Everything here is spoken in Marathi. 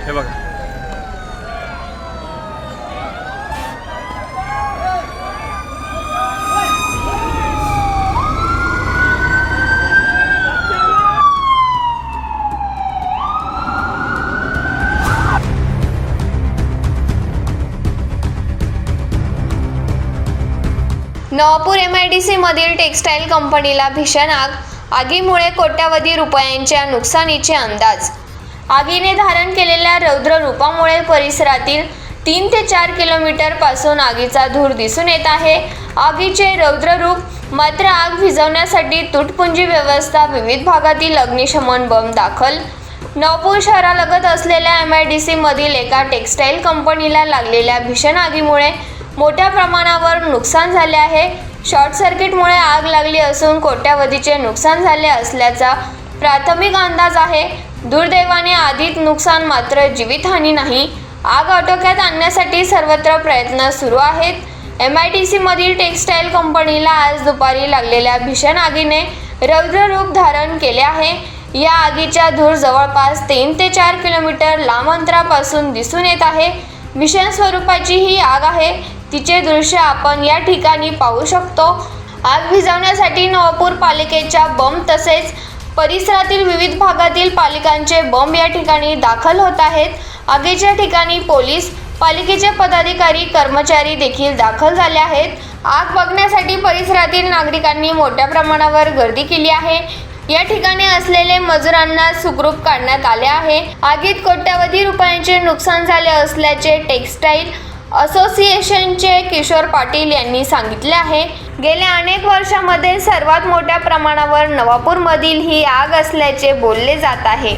हे बघा. नवापूर MIDC मधील टेक्सटाईल कंपनीला भीषण आग. आगीमुळे कोट्यावधी रुपयांच्या नुकसानीचे अंदाज. आगीने धारण केलेल्या रौद्र रूपामुळे परिसरातील 3 ते 4 किलोमीटर पासून आगीचा धूर दिसून येत आहे. आगीचे रौद्र रूप मात्र आग विझवण्यासाठी तुटपुंजी व्यवस्था, विविध भागातील अग्निशमन बंब दाखल. नवापूर शहरालगत असलेल्या MIDC मधील एका टेक्सटाईल कंपनीला लागलेल्या भीषण आगीमुळे मोठ्या प्रमाणावर नुकसान झाले आहे. शॉर्ट सर्किटमुळे आग लागली असून कोट्यावधीचे नुकसान झाले असल्याचा प्राथमिक अंदाज आहे. दुर्दैवाने आधीच नुकसान, मात्र जीवितहानी नाही. आग आटोक्यात आणण्यासाठी सर्वत्र प्रयत्न सुरू आहेत. MIDC मधील टेक्सटाईल कंपनीला आज दुपारी लागलेल्या भीषण आगीने रौद्र रूप धारण केले आहे. या आगीचा धूर जवळपास 3 ते 4 किलोमीटर लांब अंतरापासून दिसून येत आहे. भीषण स्वरूपाची ही आग आहे. तिचे दृश्य आपण या ठिकाणी पाहू शकतो. आग विझवण्यासाठी नवापूर पालिकेच्या बंब तसेच परिसरातील विविध भागातील पालिकांचे बंब या ठिकाणी दाखल होत आहेत. आगीच्या ठिकाणी पोलीस, पालिकेचे पदाधिकारी, कर्मचारी देखील दाखल झाले आहेत. आग बघण्यासाठी परिसरातील नागरिकांनी मोठ्या प्रमाणावर गर्दी केली आहे. या ठिकाणी असलेले मजुरांना सुखरूप काढण्यात आले आहे. आगीत कोट्यावधी रुपयांचे नुकसान झाले असल्याचे टेक्सटाईल असोसिएशनचे किशोर पाटील यांनी सांगितले आहे. गेल्या अनेक वर्षांमध्ये सर्वात मोठ्या प्रमाणावर नवापूरमधील ही आग असल्याचे बोलले जात आहे.